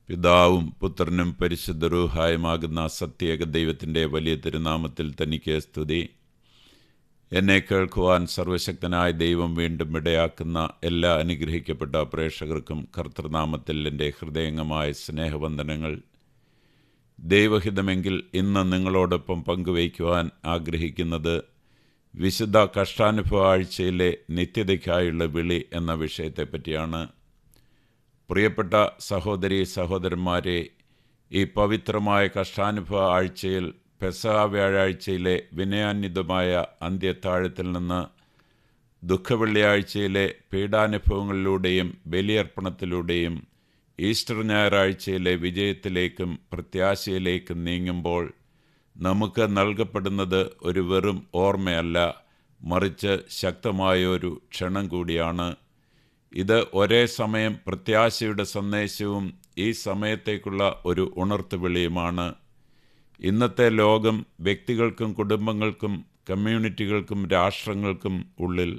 പിതാവും പുത്രനും പരിശുദ്ധ റൂഹായുമാകുന്ന സത്യേക ദൈവത്തിൻ്റെ വലിയ തിരുനാമത്തിൽ തനിക്ക് സ്തുതി. എന്നെ കേൾക്കുവാൻ സർവശക്തനായ ദൈവം വീണ്ടും ഇടയാക്കുന്ന എല്ലാ അനുഗ്രഹിക്കപ്പെട്ട പ്രേക്ഷകർക്കും കർത്തൃനാമത്തിൽ എൻ്റെ ഹൃദയംഗമായ സ്നേഹവന്ദനങ്ങൾ. ദൈവഹിതമെങ്കിൽ ഇന്ന് നിങ്ങളോടൊപ്പം പങ്കുവയ്ക്കുവാൻ ആഗ്രഹിക്കുന്നത് വിശുദ്ധ കഷ്ടാനുഭവ ആഴ്ചയിലെ നിത്യതയ്ക്കായുള്ള വിളി എന്ന വിഷയത്തെപ്പറ്റിയാണ്. പ്രിയപ്പെട്ട സഹോദരീ സഹോദരന്മാരെ, ഈ പവിത്രമായ കഷ്ടാനുഭവ ആഴ്ചയിൽ പെസഹ വ്യാഴാഴ്ചയിലെ വിനയാന്വിതമായ അന്ത്യത്താഴത്തിൽ നിന്ന് ദുഃഖവെള്ളിയാഴ്ചയിലെ പീഡാനുഭവങ്ങളിലൂടെയും ബലിയർപ്പണത്തിലൂടെയും ഈസ്റ്റർ ഞായറാഴ്ചയിലെ വിജയത്തിലേക്കും പ്രത്യാശയിലേക്കും നീങ്ങുമ്പോൾ നമുക്ക് നൽകപ്പെടുന്നത് ഒരു വെറും ഓർമ്മയല്ല, മറിച്ച് ശക്തമായൊരു ക്ഷണം കൂടിയാണ്. ഇത് ഒരേ സമയം പ്രത്യാശയുടെ സന്ദേശവും ഈ സമയത്തേക്കുള്ള ഒരു ഉണർത്തുവിളിയുമാണ്. ഇന്നത്തെ ലോകം വ്യക്തികൾക്കും കുടുംബങ്ങൾക്കും കമ്മ്യൂണിറ്റികൾക്കും രാഷ്ട്രങ്ങൾക്കും ഉള്ളിൽ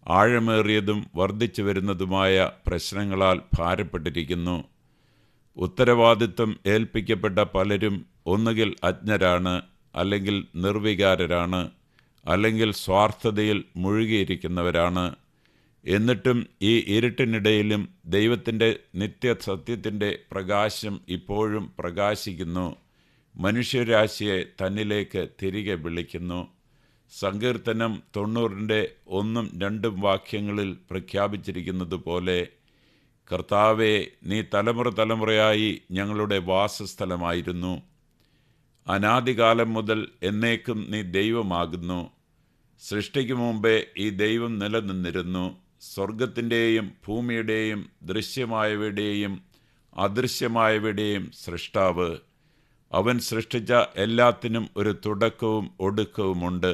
ആഴമേറിയതും വർദ്ധിച്ചു വരുന്നതുമായ പ്രശ്നങ്ങളാൽ ഭാരപ്പെട്ടിരിക്കുന്നു. ഉത്തരവാദിത്വം ഏൽപ്പിക്കപ്പെട്ട പലരും ഒന്നുകിൽ അജ്ഞരാണ്, അല്ലെങ്കിൽ നിർവികാരരാണ്, അല്ലെങ്കിൽ സ്വാർത്ഥതയിൽ മുഴുകിയിരിക്കുന്നവരാണ്. എന്നിട്ടും ഈ ഇരുട്ടിനിടയിലും ദൈവത്തിൻ്റെ നിത്യസത്യത്തിൻ്റെ പ്രകാശം ഇപ്പോഴും പ്രകാശിക്കുന്നു, മനുഷ്യരാശിയെ തന്നിലേക്ക് തിരികെ വിളിക്കുന്നു. സങ്കീർത്തനം 90-1-2 വാക്യങ്ങളിൽ പ്രഖ്യാപിച്ചിരിക്കുന്നത് പോലെ, കർത്താവേ, നീ തലമുറ തലമുറയായി ഞങ്ങളുടെ വാസസ്ഥലമായിരുന്നു. അനാദികാലം മുതൽ എന്നേക്കും നീ ദൈവമാകുന്നു. സൃഷ്ടിക്ക് മുമ്പേ ഈ ദൈവം നിലനിന്നിരുന്നു. സ്വർഗത്തിൻ്റെയും ഭൂമിയുടെയും ദൃശ്യമായവയുടെയും അദൃശ്യമായവയുടെയും സൃഷ്ടാവ്. അവൻ സൃഷ്ടിച്ച എല്ലാത്തിനും ഒരു തുടക്കവും ഒടുക്കവുമുണ്ട്,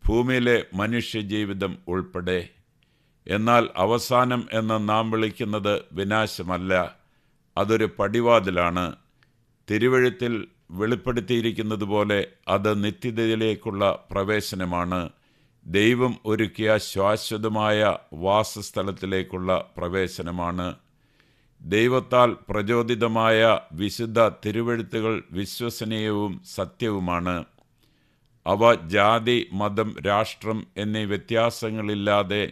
ഭൂമിയിലെ മനുഷ്യജീവിതം ഉൾപ്പെടെ. എന്നാൽ അവസാനം എന്ന് നാം വിളിക്കുന്നത് വിനാശമല്ല, അതൊരു പടിവാതിലാണ്. തിരുവെഴുത്തിൽ വെളിപ്പെടുത്തിയിരിക്കുന്നത് പോലെ അത് നിത്യതയിലേക്കുള്ള പ്രവേശനമാണ്, ദൈവം ഒരുക്കിയ ശാശ്വതമായ വാസസ്ഥലത്തിലേക്കുള്ള പ്രവേശനമാണ്. ദൈവത്താൽ പ്രചോദിതമായ വിശുദ്ധ തിരുവെഴുത്തുകൾ വിശ്വസനീയവും സത്യവുമാണ്. അവ ജാതി, മതം, രാഷ്ട്രം എന്നീ വ്യത്യാസങ്ങളില്ലാതെ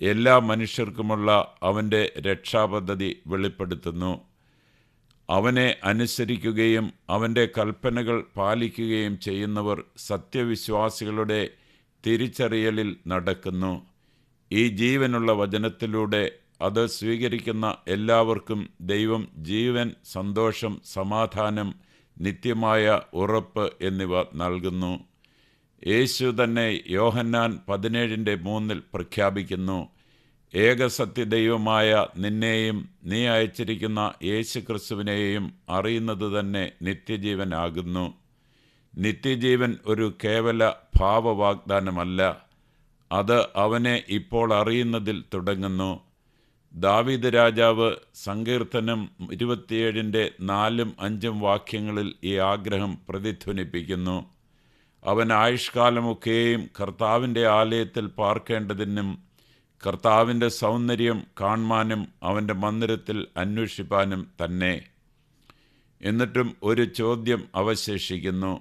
എല്ലാ മനുഷ്യർക്കുമുള്ള അവൻ്റെ രക്ഷാപദ്ധതി വെളിപ്പെടുത്തുന്നു. അവനെ അനുസരിക്കുകയും അവൻ്റെ കൽപ്പനകൾ പാലിക്കുകയും ചെയ്യുന്നവർ സത്യവിശ്വാസികളുടെ തിരിച്ചറിയലിൽ നടക്കുന്നു. ഈ ജീവനുള്ള വചനത്തിലൂടെ അത് സ്വീകരിക്കുന്ന എല്ലാവർക്കും ദൈവം ജീവൻ, സന്തോഷം, സമാധാനം, നിത്യമായ ഉറപ്പ് എന്നിവ നൽകുന്നു. യേശു തന്നെ യോഹന്നാൻ 17:3 പ്രഖ്യാപിക്കുന്നു, ഏകസത്യദൈവമായ നിന്നെയും നീ അയച്ചിരിക്കുന്ന യേശുക്രിസ്തുവിനെയും അറിയുന്നത് തന്നെ നിത്യജീവനാകുന്നു. നിത്യജീവൻ ഒരു കേവല ഭാവവാഗ്ദാനമല്ല, അത് അവനെ ഇപ്പോൾ അറിയുന്നതിൽ തുടങ്ങുന്നു. ദാവീദ് രാജാവ് സങ്കീർത്തനം 27-4-5 വാക്യങ്ങളിൽ ഈ ആഗ്രഹം പ്രതിധ്വനിപ്പിക്കുന്നു. അവൻ ആയുഷ്കാലമൊക്കെയും കർത്താവിൻ്റെ ആലയത്തിൽ പാർക്കേണ്ടതിനും കർത്താവിൻ്റെ സൗന്ദര്യം കാണുവാനും അവൻ്റെ മന്ദിരത്തിൽ അന്വേഷിപ്പാനും തന്നെ. എന്നിട്ടും ഒരു ചോദ്യം അവശേഷിക്കുന്നു.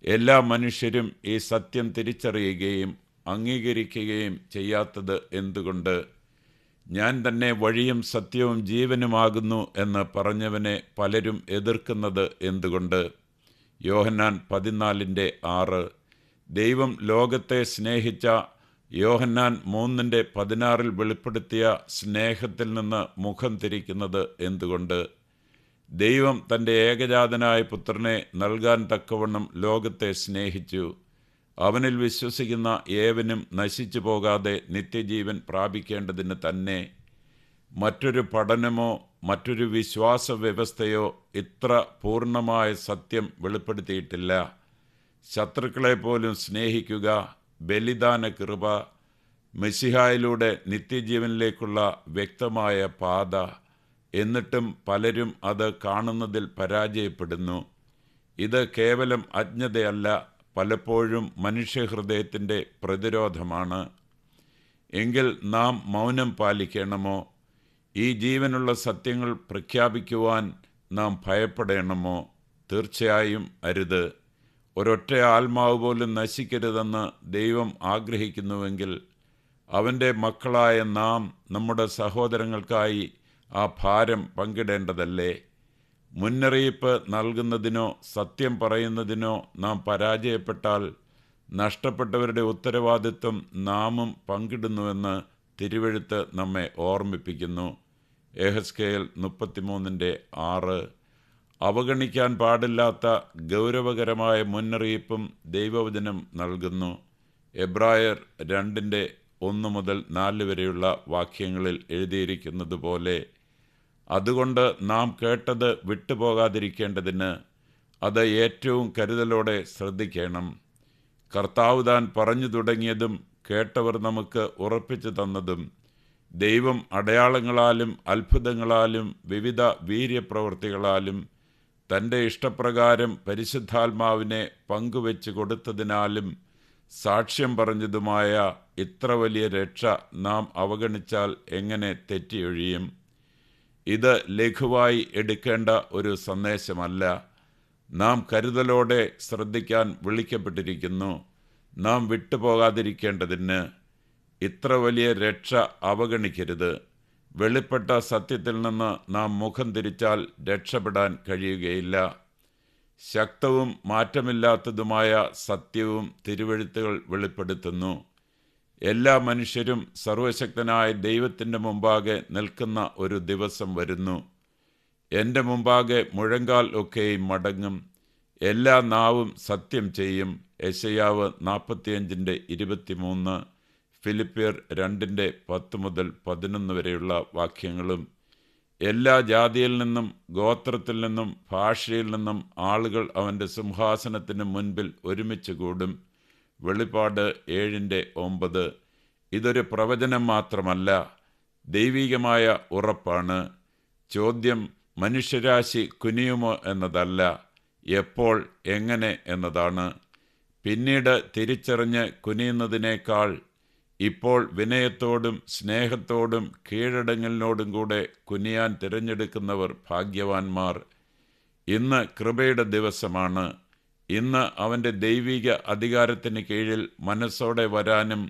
എല്ലാ മനുഷ്യരും ഈ സത്യം തിരിച്ചറിയുകയും അംഗീകരിക്കുകയും ചെയ്യാത്തത് എന്തുകൊണ്ട്? ഞാൻ തന്നെ വഴിയും സത്യവും ജീവനുമാകുന്നു എന്ന് പറഞ്ഞവനെ പലരും എതിർക്കുന്നത് എന്തുകൊണ്ട്? യോഹന്നാൻ 14:6. ദൈവം ലോകത്തെ സ്നേഹിച്ച യോഹന്നാൻ 3:16 വെളിപ്പെടുത്തിയ സ്നേഹത്തിൽ നിന്ന് മുഖം തിരിക്കുന്നത് എന്തുകൊണ്ട്? ദൈവം തൻ്റെ ഏകജാതനായ പുത്രനെ നൽകാൻ തക്കവണ്ണം ലോകത്തെ സ്നേഹിച്ചു. അവനിൽ വിശ്വസിക്കുന്ന ഏവനും നശിച്ചു പോകാതെ നിത്യജീവൻ പ്രാപിക്കേണ്ടതിന് തന്നെ. മറ്റൊരു പഠനമോ മറ്റൊരു വിശ്വാസ വ്യവസ്ഥയോ ഇത്ര പൂർണ്ണമായ സത്യം വെളിപ്പെടുത്തിയിട്ടില്ല. ശത്രുക്കളെ പോലും സ്നേഹിക്കുക, ബലിദാന കൃപ, മെസ്സിഹായിലൂടെ നിത്യജീവനിലേക്കുള്ള വ്യക്തമായ പാത. എന്നിട്ടും പലരും അത് കാണുന്നതിൽ പരാജയപ്പെടുന്നു. ഇത് കേവലം അജ്ഞതയല്ല, പലപ്പോഴും മനുഷ്യഹൃദയത്തിൻ്റെ പ്രതിരോധമാണ്. എങ്കിൽ നാം മൗനം പാലിക്കണമോ? ഈ ജീവനുള്ള സത്യങ്ങൾ പ്രഖ്യാപിക്കുവാൻ നാം ഭയപ്പെടണമോ? തീർച്ചയായും അരുത്. ഒരൊറ്റ ആത്മാവ് പോലും നശിക്കരുതെന്ന് ദൈവം ആഗ്രഹിക്കുന്നുവെങ്കിൽ അവൻ്റെ മക്കളായ നാം നമ്മുടെ സഹോദരങ്ങൾക്കായി ആ ഭാരം പങ്കിടേണ്ടതല്ലേ? മുന്നറിയിപ്പ് നൽകുന്നതിനോ സത്യം പറയുന്നതിനോ നാം പരാജയപ്പെട്ടാൽ നഷ്ടപ്പെട്ടവരുടെ ഉത്തരവാദിത്വം നാമും പങ്കിടുന്നുവെന്ന് തിരുവെഴുത്ത് നമ്മെ ഓർമ്മിപ്പിക്കുന്നു. യെഹെസ്കേൽ 33:6. അവഗണിക്കാൻ പാടില്ലാത്ത ഗൗരവകരമായ മുന്നറിയിപ്പും ദൈവവചനം നൽകുന്നു. എബ്രായർ 2:1-4 വരെയുള്ള വാക്യങ്ങളിൽ എഴുതിയിരിക്കുന്നത് പോലെ, അതുകൊണ്ട് നാം കേട്ടത് വിട്ടുപോകാതിരിക്കേണ്ടതിന് അത് ഏറ്റവും കരുതലോടെ ശ്രദ്ധിക്കണം. കർത്താവ് താൻ പറഞ്ഞു തുടങ്ങിയതും കേട്ടവർ നമുക്ക് ഉറപ്പിച്ചു തന്നതും ദൈവം അടയാളങ്ങളാലും അത്ഭുതങ്ങളാലും വിവിധ വീര്യപ്രവൃത്തികളാലും തൻ്റെ ഇഷ്ടപ്രകാരം പരിശുദ്ധാത്മാവിനെ പങ്കുവെച്ച് കൊടുത്തതിനാലും സാക്ഷ്യം പറഞ്ഞതുമായ ഇത്ര വലിയ രക്ഷ നാം അവഗണിച്ചാൽ എങ്ങനെ തെറ്റിയൊഴിയും? ഇത് ലഘുവായി എടുക്കേണ്ട ഒരു സന്ദേശമല്ല. നാം കരുതലോടെ ശ്രദ്ധിക്കാൻ വിളിക്കപ്പെട്ടിരിക്കുന്നു. നാം വിട്ടുപോകാതിരിക്കേണ്ടതിന് ഇത്ര വലിയ രക്ഷ അവഗണിക്കരുത്. വെളിപ്പെട്ട സത്യത്തിൽ നിന്ന് നാം മുഖം തിരിച്ചാൽ രക്ഷപ്പെടാൻ കഴിയുകയില്ല. ശക്തവും മാറ്റമില്ലാത്തതുമായ സത്യവും തിരുവെഴുത്തുകൾ വെളിപ്പെടുത്തുന്നു. എല്ലാ മനുഷ്യരും സർവശക്തനായ ദൈവത്തിൻ്റെ മുമ്പാകെ നിൽക്കുന്ന ഒരു ദിവസം വരുന്നു. എൻ്റെ മുമ്പാകെ മുഴങ്കാൽ ഒക്കെയും മടങ്ങും, എല്ലാ നാവും സത്യം ചെയ്യും. യെശയ്യാവ് 45:23, ഫിലിപ്പിയർ 2:10-11 വരെയുള്ള വാക്യങ്ങളും. എല്ലാ ജാതിയിൽ നിന്നും ഗോത്രത്തിൽ നിന്നും ഭാഷയിൽ നിന്നും ആളുകൾ അവൻ്റെ സിംഹാസനത്തിന് മുൻപിൽ ഒരുമിച്ച് കൂടും. വെളിപ്പാട് 7:9. ഇതൊരു പ്രവചനം മാത്രമല്ല, ദൈവികമായ ഉറപ്പാണ്. ചോദ്യം മനുഷ്യരാശി കുനിയുമോ എന്നതല്ല, എപ്പോൾ, എങ്ങനെ എന്നതാണ്. പിന്നീട് തിരിച്ചറിഞ്ഞ് കുനിയുന്നതിനേക്കാൾ ഇപ്പോൾ വിനയത്തോടും സ്നേഹത്തോടും കീഴടങ്ങലിനോടും കൂടെ കുനിയാൻ തിരഞ്ഞെടുക്കുന്നവർ ഭാഗ്യവാന്മാർ. ഇന്ന് കൃപയുടെ ദിവസമാണ്. ഇന്ന് അവൻ്റെ ദൈവിക അധികാരത്തിന് കീഴിൽ മനസ്സോടെ വരാനും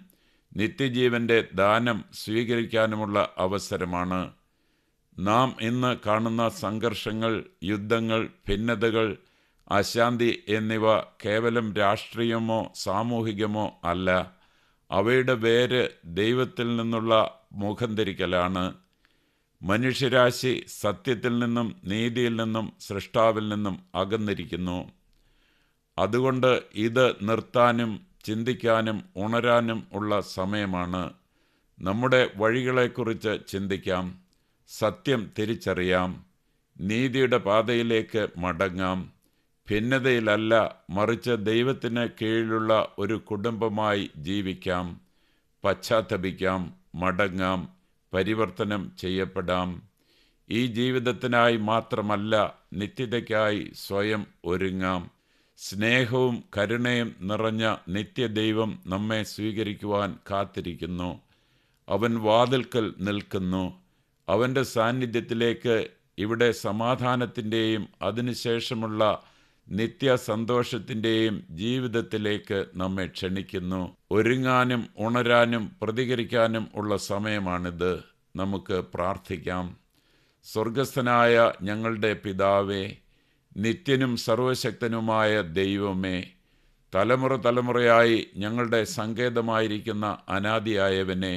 നിത്യജീവൻ്റെ ദാനം സ്വീകരിക്കാനുമുള്ള അവസരമാണ്. നാം ഇന്ന് കാണുന്ന സംഘർഷങ്ങൾ, യുദ്ധങ്ങൾ, ഭിന്നതകൾ, അശാന്തി എന്നിവ കേവലം രാഷ്ട്രീയമോ സാമൂഹികമോ അല്ല. അവയുടെ വേര് ദൈവത്തിൽ നിന്നുള്ള മുഖം തിരിക്കലാണ്. മനുഷ്യരാശി സത്യത്തിൽ നിന്നും നീതിയിൽ നിന്നും സൃഷ്ടാവിൽ നിന്നും അകന്നിരിക്കുന്നു. അതുകൊണ്ട് ഇത് നിർത്താനും ചിന്തിക്കാനും ഉണരാനും ഉള്ള സമയമാണ്. നമ്മുടെ വഴികളെക്കുറിച്ച് ചിന്തിക്കാം, സത്യം തിരിച്ചറിയാം, നീതിയുടെ പാതയിലേക്ക് മടങ്ങാം. ഭിന്നതയിലല്ല, മറിച്ച് ദൈവത്തിന് കീഴിലുള്ള ഒരു കുടുംബമായി ജീവിക്കാം. പശ്ചാത്തപിക്കാം, മടങ്ങാം, പരിവർത്തനം ചെയ്യപ്പെടാം. ഈ ജീവിതത്തിനായി മാത്രമല്ല, നിത്യതയ്ക്കായി സ്വയം ഒരുങ്ങാം. സ്നേഹവും കരുണയും നിറഞ്ഞ നിത്യദൈവം നമ്മെ സ്വീകരിക്കുവാൻ കാത്തിരിക്കുന്നു. അവൻ വാതിൽക്കൽ നിൽക്കുന്നു. അവൻ്റെ സാന്നിധ്യത്തിലേക്ക്, ഇവിടെ സമാധാനത്തിൻ്റെയും അതിനുശേഷമുള്ള നിത്യസന്തോഷത്തിൻ്റെയും ജീവിതത്തിലേക്ക് നമ്മെ ക്ഷണിക്കുന്നു. ഒരുങ്ങാനും ഉണരാനും പ്രതികരിക്കാനും ഉള്ള സമയമാണിത്. നമുക്ക് പ്രാർത്ഥിക്കാം. സ്വർഗസ്ഥനായ ഞങ്ങളുടെ പിതാവേ, നിത്യനും സർവശക്തനുമായ ദൈവമേ, തലമുറ തലമുറയായി ഞങ്ങളുടെ സങ്കേതമായിരിക്കുന്ന അനാദിയായവനെ,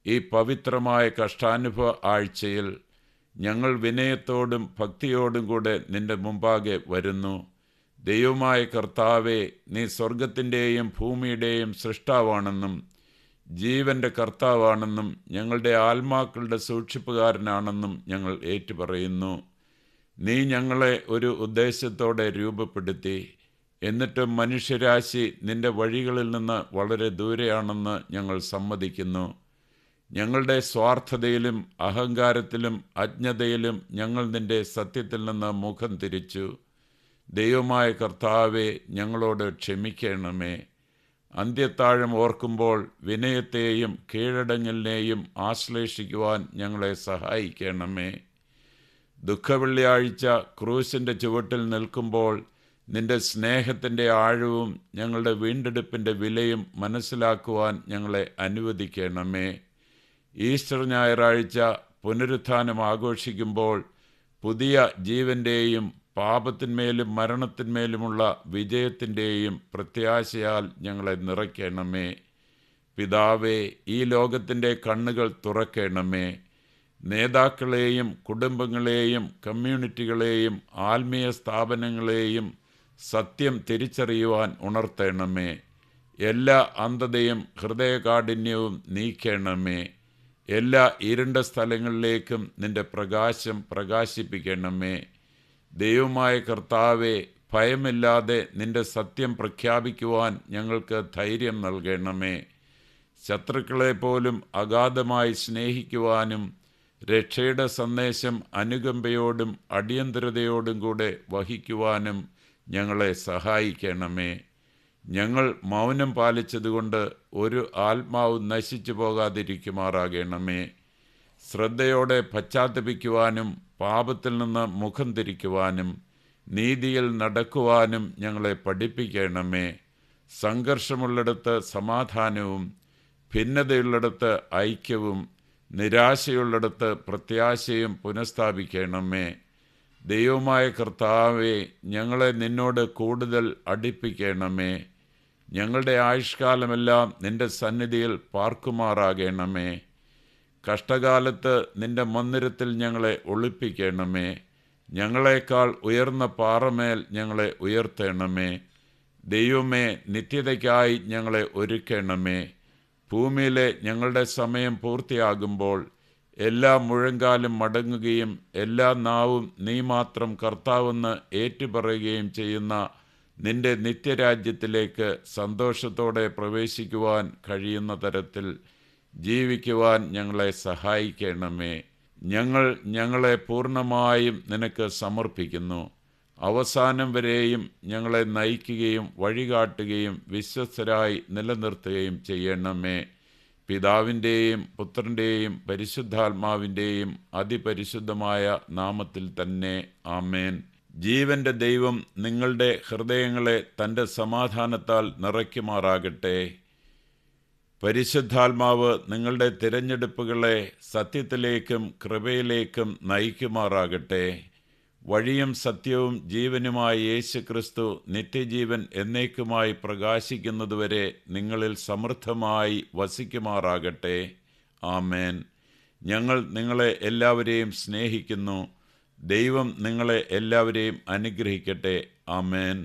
ഈ പവിത്രമായ കഷ്ടാനുഭവ ആഴ്ചയിൽ ഞങ്ങൾ വിനയത്തോടും ഭക്തിയോടും കൂടെ നിന്റെ മുമ്പാകെ വരുന്നു. ദൈവമായ കർത്താവേ, നീ സ്വർഗത്തിൻ്റെയും ഭൂമിയുടെയും സൃഷ്ടാവാണെന്നും ജീവൻ്റെ കർത്താവാണെന്നും ഞങ്ങളുടെ ആത്മാക്കളുടെ സൂക്ഷിപ്പുകാരനാണെന്നും ഞങ്ങൾ ഏറ്റുപറയുന്നു. നീ ഞങ്ങളെ ഒരു ഉദ്ദേശത്തോടെ രൂപപ്പെടുത്തി. എന്നിട്ടും മനുഷ്യരാശി നിന്റെ വഴികളിൽ നിന്ന് വളരെ ദൂരെയാണെന്ന് ഞങ്ങൾ സമ്മതിക്കുന്നു. ഞങ്ങളുടെ സ്വാർത്ഥതയിലും അഹങ്കാരത്തിലും അജ്ഞതയിലും ഞങ്ങൾ നിന്റെ സത്യത്തിൽ നിന്ന് മുഖം തിരിച്ചു. ദൈവമായ കർത്താവെ, ഞങ്ങളോട് ക്ഷമിക്കണമേ. അന്ത്യത്താഴം ഓർക്കുമ്പോൾ വിനയത്തെയും കീഴടങ്ങലിനെയും ആശ്ലേഷിക്കുവാൻ ഞങ്ങളെ സഹായിക്കണമേ. ദുഃഖവെള്ളിയാഴ്ച ക്രൂശിൻ്റെ ചുവട്ടിൽ നിൽക്കുമ്പോൾ നിന്റെ സ്നേഹത്തിൻ്റെ ആഴവും ഞങ്ങളുടെ വീണ്ടെടുപ്പിൻ്റെ വിലയും മനസ്സിലാക്കുവാൻ ഞങ്ങളെ അനുവദിക്കണമേ. ഈസ്റ്റർ ഞായറാഴ്ച പുനരുത്ഥാനം ആഘോഷിക്കുമ്പോൾ പുതിയ ജീവൻ്റെയും പാപത്തിന്മേലും മരണത്തിന്മേലുമുള്ള വിജയത്തിൻ്റെയും പ്രത്യാശയാൽ ഞങ്ങളെ നിറയ്ക്കണമേ. പിതാവേ, ഈ ലോകത്തിൻ്റെ കണ്ണുകൾ തുറക്കണമേ. നേതാക്കളെയും കുടുംബങ്ങളെയും കമ്മ്യൂണിറ്റികളെയും ആത്മീയ സ്ഥാപനങ്ങളെയും സത്യം തിരിച്ചറിയുവാൻ ഉണർത്തണമേ. എല്ലാ അന്ധതയും ഹൃദയകാഠിന്യവും നീക്കണമേ. എല്ലാ ഇരുണ്ട സ്ഥലങ്ങളിലേക്കും നിന്റെ പ്രകാശം പ്രകാശിപ്പിക്കണമേ. ദൈവമായ കർത്താവെ, ഭയമില്ലാതെ നിന്റെ സത്യം പ്രഖ്യാപിക്കുവാൻ ഞങ്ങൾക്ക് ധൈര്യം നൽകണമേ. ശത്രുക്കളെപ്പോലും അഗാധമായി സ്നേഹിക്കുവാനും രക്ഷയുടെ സന്ദേശം അനുകമ്പയോടും അടിയന്തരതയോടും കൂടെ വഹിക്കുവാനും ഞങ്ങളെ സഹായിക്കണമേ. ഞങ്ങൾ മൗനം പാലിച്ചതുകൊണ്ട് ഒരു ആത്മാവ് നശിച്ചു പോകാതിരിക്കുമാറാകണമേ. ശ്രദ്ധയോടെ പശ്ചാത്തപിക്കുവാനും പാപത്തിൽ നിന്ന് മുഖം തിരിക്കുവാനും നീതിയിൽ നടക്കുവാനും ഞങ്ങളെ പഠിപ്പിക്കണമേ. സംഘർഷമുള്ളിടത്ത് സമാധാനവും ഭിന്നതയുള്ളിടത്ത് ഐക്യവും നിരാശയുള്ളിടത്ത് പ്രത്യാശയും പുനഃസ്ഥാപിക്കണമേ. ദൈവമായ കർത്താവെ, ഞങ്ങളെ നിന്നോട് കൂടുതൽ അടുപ്പിക്കണമേ. ഞങ്ങളുടെ ആയുഷ്കാലമെല്ലാം നിന്റെ സന്നിധിയിൽ പാർക്കുമാറാകണമേ. കഷ്ടകാലത്ത് നിന്റെ മന്ദിരത്തിൽ ഞങ്ങളെ ഒളിപ്പിക്കണമേ. ഞങ്ങളെക്കാൾ ഉയർന്ന പാറമേൽ ഞങ്ങളെ ഉയർത്തണമേ. ദൈവമേ, നിത്യതയ്ക്കായി ഞങ്ങളെ ഒരുക്കണമേ. ഭൂമിയിലെ ഞങ്ങളുടെ സമയം പൂർത്തിയാകുമ്പോൾ എല്ലാ മുഴങ്കാലും മടങ്ങുകയും എല്ലാ നാവും നീ മാത്രം കർത്താവെന്ന് ഏറ്റുപറയുകയും ചെയ്യുന്ന നിന്റെ നിത്യരാജ്യത്തിലേക്ക് സന്തോഷത്തോടെ പ്രവേശിക്കുവാൻ കഴിയുന്ന തരത്തിൽ ജീവിക്കുവാൻ ഞങ്ങളെ സഹായിക്കണമേ. ഞങ്ങളെ പൂർണ്ണമായും നിനക്ക് സമർപ്പിക്കുന്നു. അവസാനം വരെയും ഞങ്ങളെ നയിക്കുകയും വഴികാട്ടുകയും വിശ്വസ്തരായി നിലനിർത്തുകയും ചെയ്യണമേ. പിതാവിൻ്റെയും പുത്രൻ്റെയും പരിശുദ്ധാത്മാവിൻ്റെയും അതിപരിശുദ്ധമായ നാമത്തിൽ തന്നെ ആമേൻ. ജീവൻ്റെ ദൈവം നിങ്ങളുടെ ഹൃദയങ്ങളെ തൻ്റെ സമാധാനത്താൽ നിറയ്ക്കുമാറാകട്ടെ. പരിശുദ്ധാത്മാവ് നിങ്ങളുടെ തിരഞ്ഞെടുപ്പുകളെ സത്യത്തിലേക്കും കൃപയിലേക്കും നയിക്കുമാറാകട്ടെ. വഴിയും സത്യവും ജീവനുമായ യേശുക്രിസ്തു നിത്യജീവൻ എന്നേക്കുമായി പ്രകാശിക്കുന്നതുവരെ നിങ്ങളിൽ സമൃദ്ധമായി വസിക്കുമാറാകട്ടെ. ആമേൻ. ഞങ്ങൾ നിങ്ങളെ എല്ലാവരെയും സ്നേഹിക്കുന്നു. ദൈവം നിങ്ങളെ എല്ലാവരെയും അനുഗ്രഹിക്കട്ടെ. ആമേൻ.